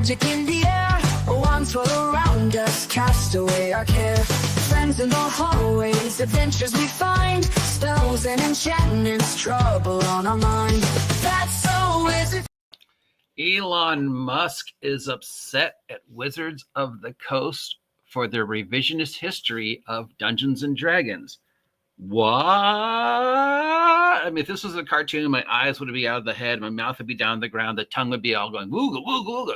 magic in the air. Wands all around us, cast away our care. Friends in the hallways, adventures we find. Spells and enchantments, trouble on our mind. That's so wizard. Elon Musk is upset at Wizards of the Coast for their revisionist history of Dungeons and Dragons. What? I mean, if this was a cartoon, my eyes would be out of the head, my mouth would be down the ground, the tongue would be all going wooga, wooga, wooga.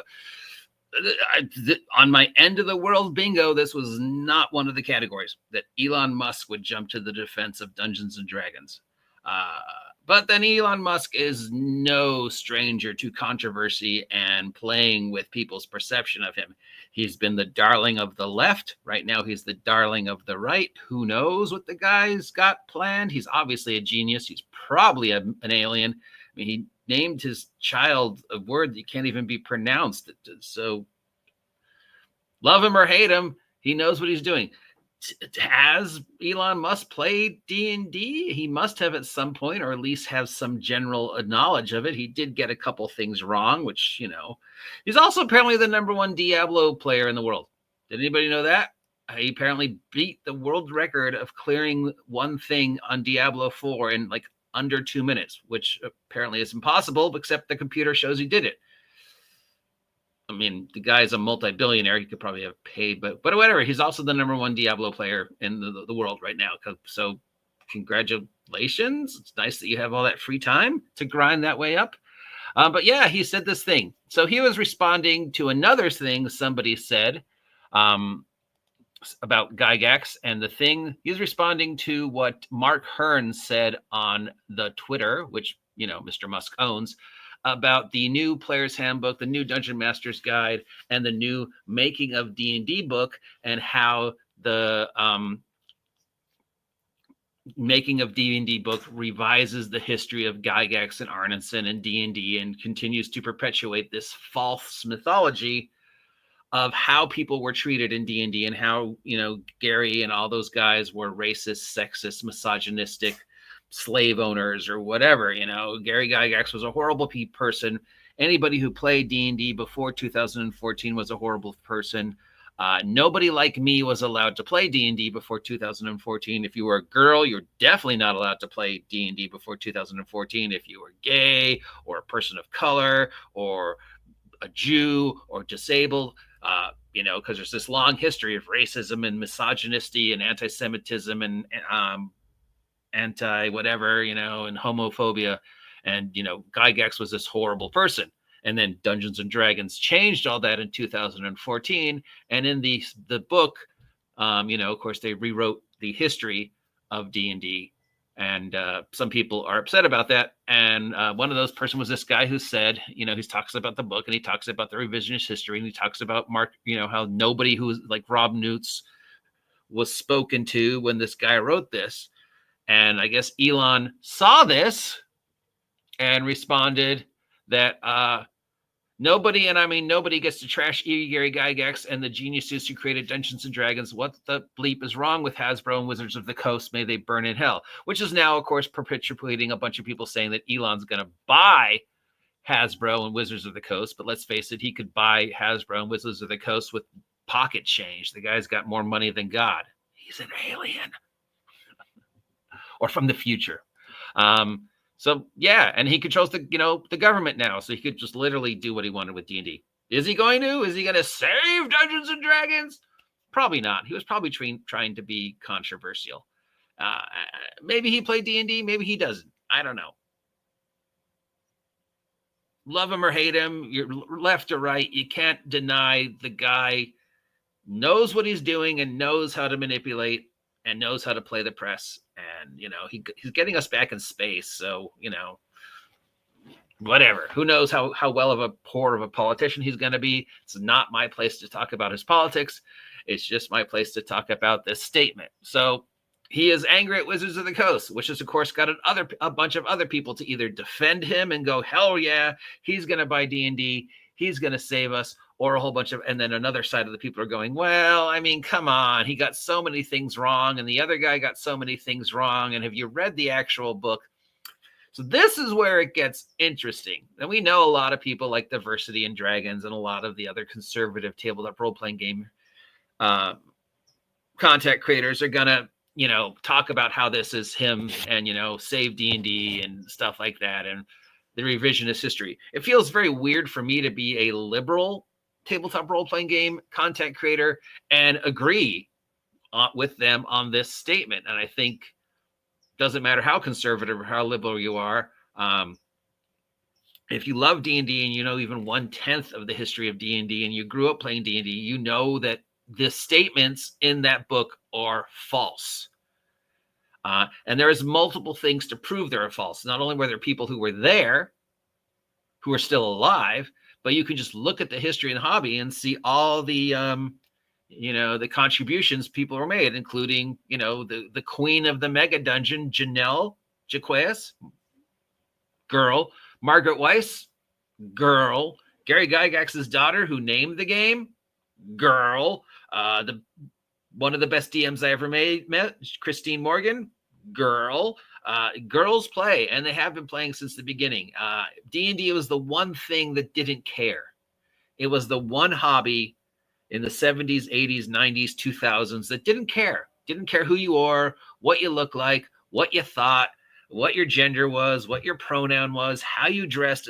On my end of the world bingo, this was not one of the categories that Elon Musk would jump to the defense of Dungeons and Dragons. But then Elon Musk is no stranger to controversy and playing with people's perception of him. He's been the darling of the left. Right now, he's the darling of the right. Who knows what the guy's got planned? He's obviously a genius. He's probably an alien. I mean, he named his child a word that can't even be pronounced. So love him or hate him, he knows what he's doing. Has Elon Musk played D&D? He must have at some point, or at least have some general knowledge of it. He did get a couple things wrong, which, you know, he's also apparently the #1 Diablo player in the world. Did anybody know that? He apparently beat the world record of clearing one thing on Diablo 4 in like under 2 minutes, which apparently is impossible, except the computer shows he did it. I mean, the guy's a multi-billionaire. He could probably have paid, but whatever. He's also the #1 Diablo player in the world right now. So congratulations. It's nice that you have all that free time to grind that way up. But yeah, he said this thing. So he was responding to another thing somebody said about Gygax, and the thing he's responding to what Mark Hearn said on the Twitter, which, you know, Mr. Musk owns, about the new Player's Handbook, the new Dungeon Master's Guide, and the new Making of D&D book, and how the Making of D&D book revises the history of Gygax and Arneson and D&D and continues to perpetuate this false mythology of how people were treated in D&D and how, you know, Gary and all those guys were racist, sexist, misogynistic, slave owners or whatever. You know, Gary Gygax was a horrible person. Anybody who played D&D before 2014 was a horrible person. Nobody like me was allowed to play D&D before 2014. If you were a girl, you're definitely not allowed to play D&D before 2014. If you were gay or a person of color or a Jew or disabled, you know, because there's this long history of racism and misogyny and anti-Semitism and anti-whatever, you know, and homophobia. And, you know, Gygax was this horrible person. And then Dungeons and Dragons changed all that in 2014. And in the book, you know, of course, they rewrote the history of D&D. And some people are upset about that. And one of those person was this guy who said, you know, he talks about the book and he talks about the revisionist history. And he talks about Mark, you know, how nobody who was like Rob Newts was spoken to when this guy wrote this. And I guess Elon saw this and responded that nobody, and I mean nobody, gets to trash Gary Gygax and the geniuses who created Dungeons and Dragons. What the bleep is wrong with Hasbro and Wizards of the Coast? May they burn in hell. Which is now, of course, perpetuating a bunch of people saying that Elon's going to buy Hasbro and Wizards of the Coast. But let's face it, he could buy Hasbro and Wizards of the Coast with pocket change. The guy's got more money than God. He's an alien. Or from the future. So yeah, and he controls the government now, so he could just literally do what he wanted with D&D. Is he going to? Is he going to save Dungeons and Dragons? Probably not. He was probably trying to be controversial. Maybe he played D&D, maybe he doesn't. I don't know. Love him or hate him, you're left or right, you can't deny the guy knows what he's doing and knows how to manipulate and knows how to play the press. And, you know, he's getting us back in space. So, you know, whatever. Who knows how well of a poor of a politician he's going to be. It's not my place to talk about his politics. It's just my place to talk about this statement. So he is angry at Wizards of the Coast, which has, of course, got a bunch of other people to either defend him and go, hell yeah, he's going to buy D&D. He's going to save us. Or a whole bunch of, and then another side of the people are going, well, I mean, come on, he got so many things wrong, and the other guy got so many things wrong. And have you read the actual book? So this is where it gets interesting. And we know a lot of people like Diversity and Dragons and a lot of the other conservative tabletop role-playing game content creators are gonna, talk about how this is him and, save D&D and stuff like that and the revisionist history. It feels very weird for me to be a liberal tabletop role-playing game content creator and agree with them on this statement. And I think doesn't matter how conservative or how liberal you are. If you love D&D and you know even 1/10 of the history of D&D and you grew up playing D&D, you know that the statements in that book are false. And there is multiple things to prove they're false. Not only were there people who were there, who are still alive, but you can just look at the history and hobby and see all the, the contributions people were made, including, the queen of the mega dungeon, Janelle Jaquez, girl, Margaret Weiss, girl, Gary Gygax's daughter who named the game, girl, one of the best DMs I ever met, Christine Morgan, girl. Girls play, and they have been playing since the beginning. D&D was the one thing that didn't care. It was the one hobby in the 70s, 80s, 90s, 2000s that didn't care. Didn't care who you are, what you look like, what you thought, what your gender was, what your pronoun was, how you dressed.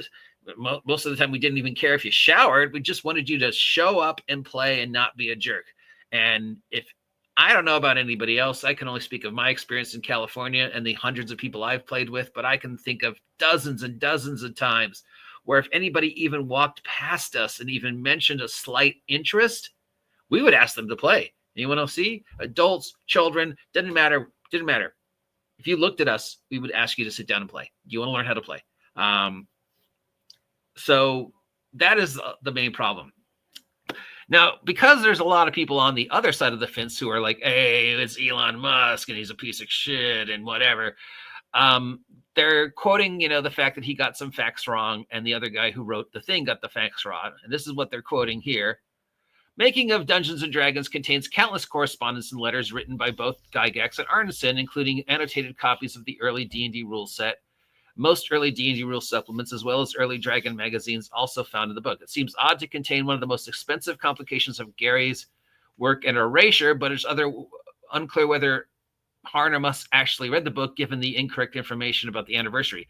Most of the time, we didn't even care if you showered. We just wanted you to show up and play and not be a jerk. And if I don't know about anybody else, I can only speak of my experience in California and the hundreds of people I've played with, but I can think of dozens and dozens of times where if anybody even walked past us and even mentioned a slight interest, we would ask them to play. Anyone else see? Adults, children, didn't matter. If you looked at us, we would ask you to sit down and play. Do you want to learn how to play? So that is the main problem. Now, because there's a lot of people on the other side of the fence who are like, hey, it's Elon Musk and he's a piece of shit and whatever. They're quoting, the fact that he got some facts wrong and the other guy who wrote the thing got the facts wrong. And this is what they're quoting here. Making of Dungeons & Dragons contains countless correspondence and letters written by both Gygax and Arneson, including annotated copies of the early D&D rule set. Most early D&D rule supplements, as well as early Dragon magazines, also found in the book. It seems odd to contain one of the most expensive complications of Gary's work and erasure, but it's unclear whether Harn or Musk actually read the book, given the incorrect information about the anniversary.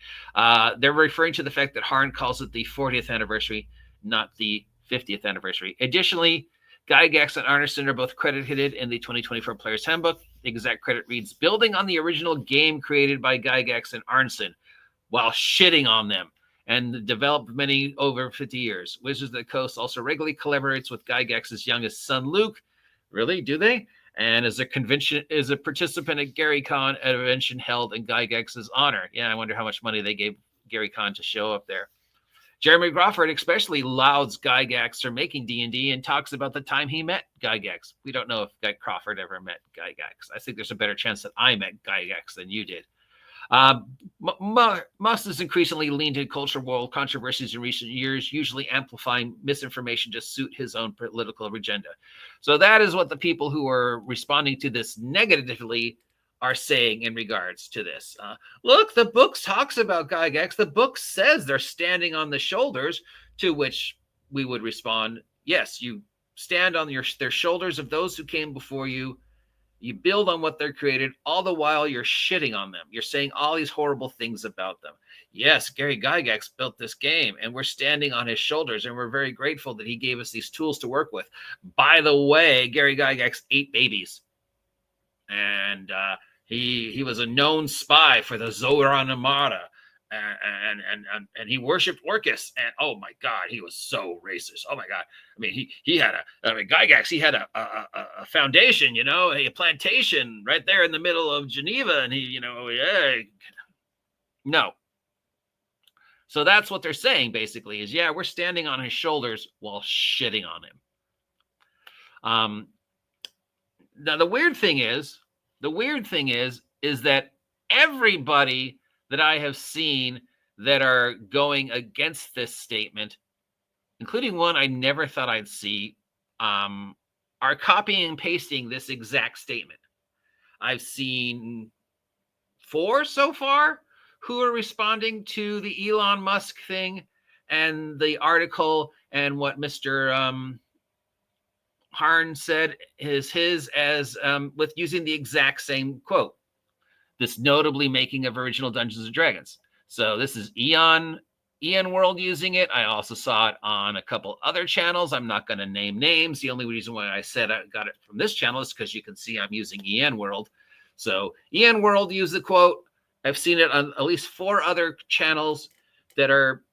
They're referring to the fact that Harn calls it the 40th anniversary, not the 50th anniversary. Additionally, Gygax and Arneson are both credited in the 2024 Player's Handbook. The exact credit reads, building on the original game created by Gygax and Arneson, while shitting on them and developed many over 50 years. Wizards of the Coast also regularly collaborates with Gygax's youngest son, Luke. Really? Do they? And is a participant at Gary Con, an convention held in Gygax's honor. Yeah, I wonder how much money they gave Gary Con to show up there. Jeremy Crawford especially lauds Gygax for making D&D and talks about the time he met Gygax. We don't know if Guy Crawford ever met Gygax. I think there's a better chance that I met Gygax than you did. Musk has increasingly leaned into cultural war controversies in recent years, usually amplifying misinformation to suit his own political agenda. So that is what the people who are responding to this negatively are saying in regards to this. Look, the book talks about Gygax. The book says they're standing on the shoulders, to which we would respond, yes, you stand on their shoulders of those who came before you. You build on what they're created, all the while you're shitting on them. You're saying all these horrible things about them. Yes, Gary Gygax built this game, and we're standing on his shoulders, and we're very grateful that he gave us these tools to work with. By the way, Gary Gygax ate babies, and he was a known spy for the Zoran Armada, and he worshipped Orcus, and oh my God, he was so racist. Oh my God, I mean Gygax, he had a foundation, a plantation right there in the middle of Geneva, and no. So that's what they're saying basically is, yeah, we're standing on his shoulders while shitting on him. Now the weird thing is that everybody that I have seen that are going against this statement, including one I never thought I'd see, are copying and pasting this exact statement. I've seen 4 so far who are responding to the Elon Musk thing and the article and what Mr. Harn said is his as with using the exact same quote. This notably making of original Dungeons and Dragons. So this is Ian World using it. I also saw it on a couple other channels. I'm not going to name names. The only reason why I said I got it from this channel is because you can see I'm using Ian World. So Ian World used the quote. I've seen it on at least 4 other channels that are,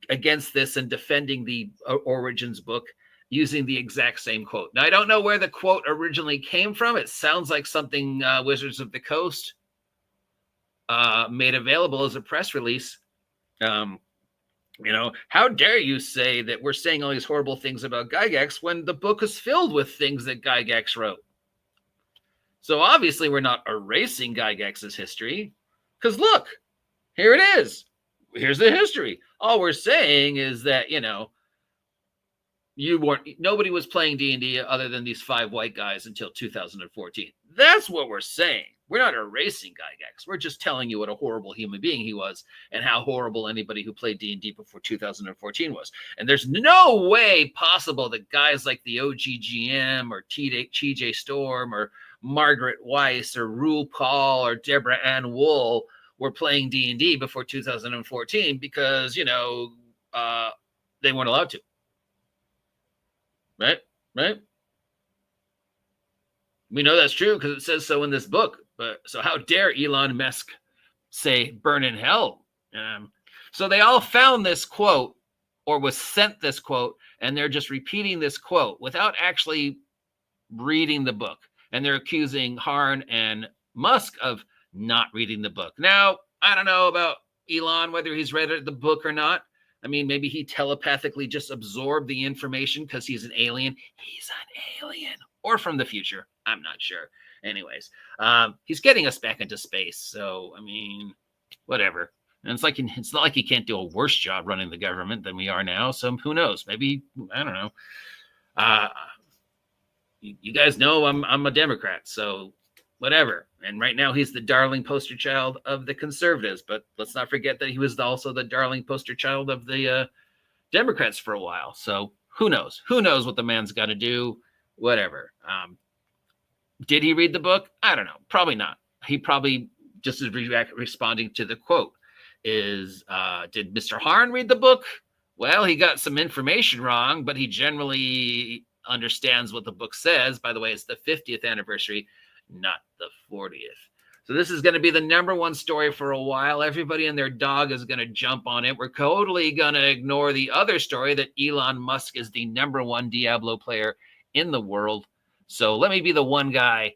against this and defending the Origins book using the exact same quote. Now, I don't know where the quote originally came from. It sounds like something Wizards of the Coast made available as a press release. How dare you say that we're saying all these horrible things about Gygax when the book is filled with things that Gygax wrote? So obviously we're not erasing Gygax's history, because look, here it is. Here's the history. All we're saying is that, nobody was playing D&D other than these 5 white guys until 2014. That's what we're saying. We're not erasing Gygax. We're just telling you what a horrible human being he was and how horrible anybody who played D&D before 2014 was. And there's no way possible that guys like the OGGM or TJ Storm or Margaret Weiss or Rule Paul or Deborah Ann Wool were playing D&D before 2014 because, they weren't allowed to. Right? We know that's true because it says so in this book. But so how dare Elon Musk say burn in hell? So they all found this quote or was sent this quote, and they're just repeating this quote without actually reading the book. And they're accusing Harn and Musk of not reading the book. Now, I don't know about Elon, whether he's read the book or not. I mean, maybe he telepathically just absorbed the information because he's an alien. He's an alien. Or from the future. I'm not sure. Anyways, he's getting us back into space. So, I mean, whatever. And it's not like he can't do a worse job running the government than we are now. So who knows? Maybe, I don't know. You guys know I'm a Democrat. So whatever. And right now he's the darling poster child of the conservatives. But let's not forget that he was also the darling poster child of the Democrats for a while. So who knows? Who knows what the man's got to do? Whatever. Did he read the book? I don't know. Probably not. He probably just is responding to the quote. Did Mr. Harn read the book? Well, he got some information wrong, but he generally understands what the book says. By the way, it's the 50th anniversary, not the 40th. So this is going to be the #1 story for a while. Everybody and their dog is going to jump on it. We're totally going to ignore the other story that Elon Musk is the #1 Diablo player in the world. So let me be the one guy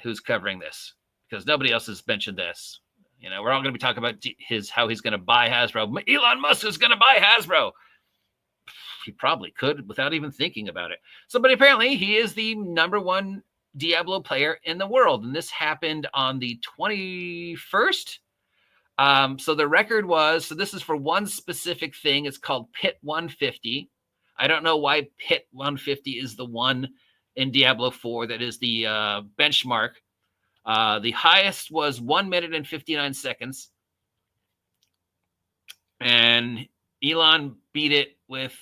who's covering this because nobody else has mentioned this. We're all going to be talking about how he's going to buy Hasbro. Elon Musk is going to buy Hasbro. He probably could without even thinking about it. So, but apparently he is the #1 Diablo player in the world. And this happened on the 21st. So the record was, so this is for one specific thing. It's called Pit 150. I don't know why Pit 150 is the one in Diablo 4 that is the benchmark. The highest was 1 minute and 59 seconds. And Elon beat it with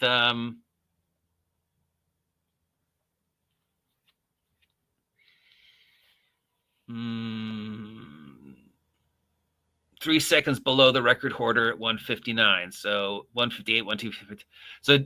3 seconds below the record holder at 159. So 158, 150. So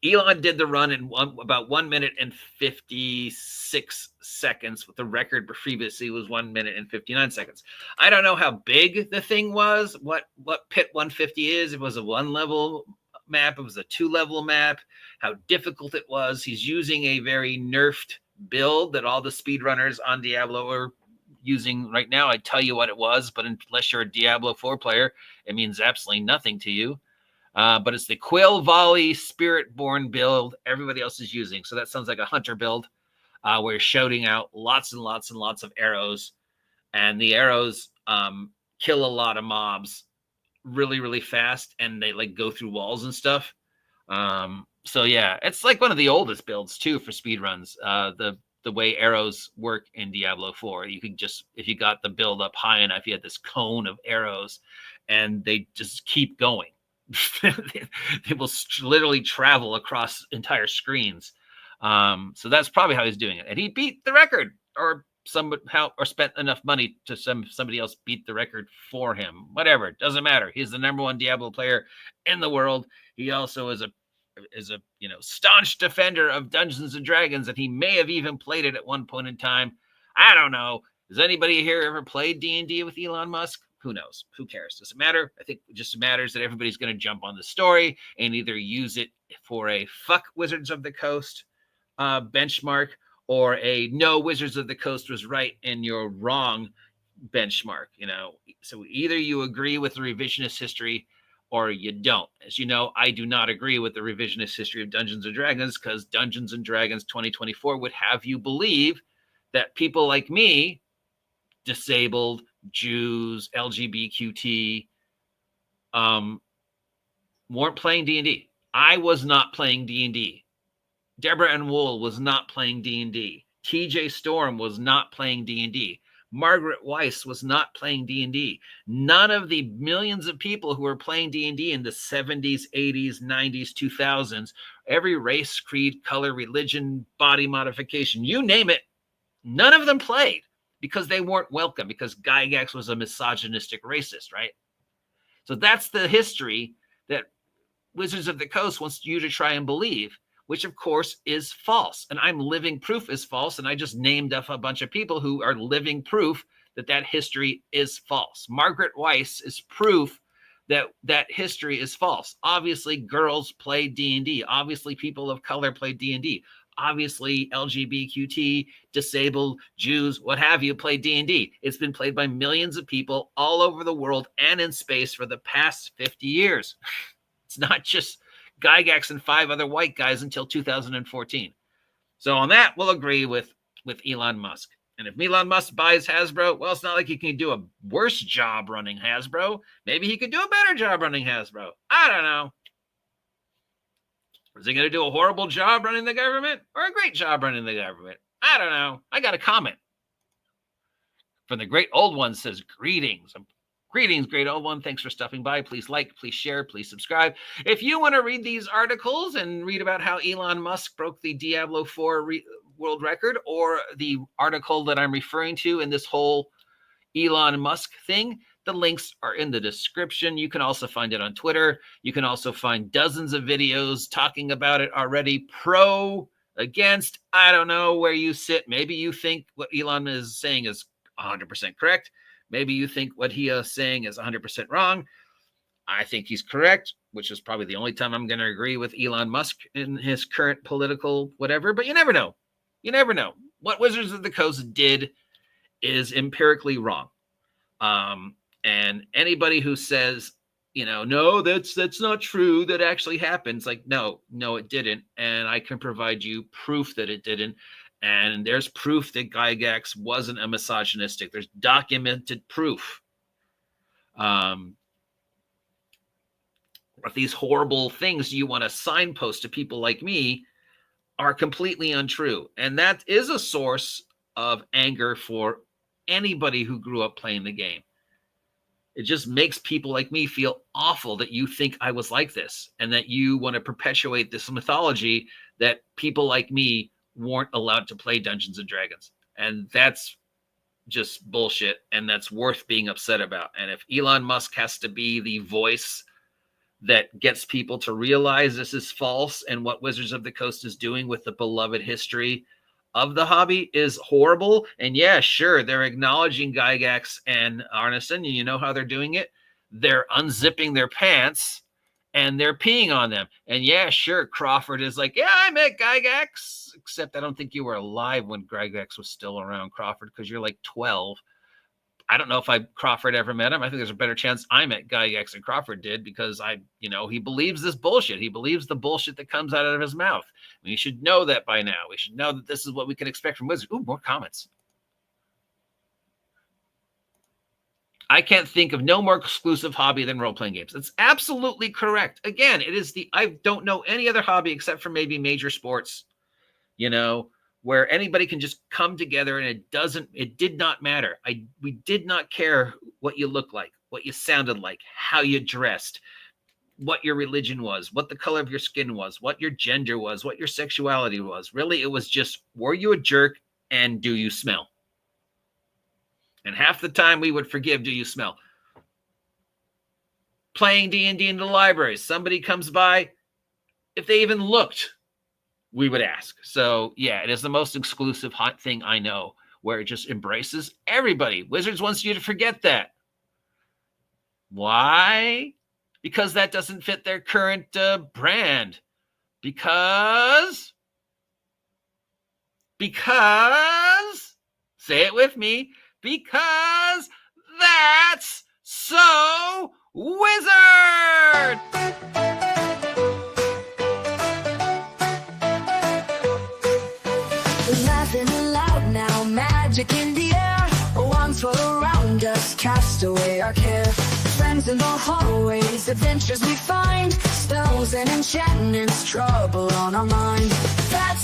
Elon did the run in about 1 minute and 56 seconds. With the record previously was 1 minute and 59 seconds. I don't know how big the thing was, what Pit 150 is. It was a 1-level map. It was a 2-level map. How difficult it was. He's using a very nerfed build that all the speedrunners on Diablo are using right now. I tell you what it was, but unless you're a Diablo 4 player, it means absolutely nothing to you. But it's the Quill Volley Spiritborn build everybody else is using. So that sounds like a hunter build where you're shooting out lots and lots and lots of arrows. And the arrows kill a lot of mobs really, really fast. And they go through walls and stuff. So yeah, it's like one of the oldest builds too for speedruns. the way arrows work in Diablo 4. You could just, if you got the build up high enough, you had this cone of arrows and they just keep going. They will literally travel across entire screens. So that's probably how he's doing it. And he beat the record, or spent enough money to somebody else beat the record for him. Whatever, it doesn't matter. He's the number one Diablo player in the world. He also is a staunch defender of Dungeons and Dragons, and he may have even played it at one point in time. I don't know. Has anybody here ever played D&D with Elon Musk? Who knows? Who cares? Does it matter? I think it just matters that everybody's going to jump on the story and either use it for a fuck Wizards of the Coast benchmark, or a no, Wizards of the Coast was right and you're wrong benchmark. So either you agree with the revisionist history or you don't. As you know, I do not agree with the revisionist history of Dungeons and Dragons, because Dungeons and Dragons 2024 would have you believe that people like me, disabled, Jews, LGBTQT, weren't playing D&D. I was not playing D&D. Deborah Ann Wool was not playing D&D. TJ Storm was not playing D&D. Margaret Weiss was not playing D&D. None of the millions of people who were playing D&D in the 70s, 80s, 90s, 2000s, every race, creed, color, religion, body modification, you name it, none of them played because they weren't welcome, because Gygax was a misogynistic racist, right? So that's the history that Wizards of the Coast wants you to try and believe, which of course is false. And I'm living proof is false. And I just named up a bunch of people who are living proof that that history is false. Margaret Weiss is proof that that history is false. Obviously, girls play D&D. Obviously, people of color play D&D. Obviously, LGBTQT, disabled, Jews, what have you, play D&D. It's been played by millions of people all over the world and in space for the past 50 years. It's not just Gygax and 5 other white guys until 2014. So on that, we'll agree with Elon Musk. And if Elon Musk buys Hasbro, well, it's not like he can do a worse job running Hasbro. Maybe he could do a better job running Hasbro. I don't know. Is he going to do a horrible job running the government or a great job running the government? I don't know. I got a comment from the great old one. Says, greetings. Greetings, great old one. Thanks for stopping by. Please like, please share, please subscribe. If you want to read these articles and read about how Elon Musk broke the Diablo 4 world record, or the article that I'm referring to in this whole Elon Musk thing, the links are in the description. You can also find it on Twitter. You can also find dozens of videos talking about it already, pro, against. I don't know where you sit. Maybe you think what Elon is saying is 100% correct. Maybe you think what he is saying is 100% wrong. I think he's correct, which is probably the only time I'm going to agree with Elon Musk in his current political whatever. But you never know. You never know. What Wizards of the Coast did is empirically wrong. And anybody who says, no, that's not true, that actually happened, it's like, no, it didn't. And I can provide you proof that it didn't. And there's proof that Gygax wasn't a misogynistic. There's documented proof. But these horrible things you want to signpost to people like me are completely untrue. And that is a source of anger for anybody who grew up playing the game. It just makes people like me feel awful that you think I was like this, and that you want to perpetuate this mythology that people like me weren't allowed to play Dungeons and Dragons. And that's just bullshit, and that's worth being upset about. And if Elon Musk has to be the voice that gets people to realize this is false, and what Wizards of the Coast is doing with the beloved history of the hobby is horrible, and yeah, sure, they're acknowledging Gygax and Arneson, and you know how they're doing it? They're unzipping their pants and they're peeing on them. And yeah, sure, Crawford is like, yeah, I met Gygax, except I don't think you were alive when Gygax was still around, Crawford, because you're like 12. I don't know if Crawford ever met him. I think there's a better chance I met Gygax than Crawford did, because he believes this bullshit. He believes the bullshit that comes out of his mouth. We should know that by now. We should know that this is what we can expect from Wizards. Ooh, more comments. I can't think of no more exclusive hobby than role-playing games. That's absolutely correct. Again, I don't know any other hobby except for maybe major sports, where anybody can just come together, and it did not matter. We did not care what you looked like, what you sounded like, how you dressed, what your religion was, what the color of your skin was, what your gender was, what your sexuality was. Really, it was just, were you a jerk and do you smell? And half the time we would forgive, do you smell? Playing D&D in the library, somebody comes by, if they even looked, we would ask. So yeah, it is the most exclusive hot thing I know, where it just embraces everybody. Wizards wants you to forget that. Why? Because that doesn't fit their current brand. Because, say it with me, because that's so wizard! Laughing aloud now, magic in the air. Wands all around us, cast away our care. Friends in the hallways, adventures we find. Spells and enchantments, trouble on our mind. That's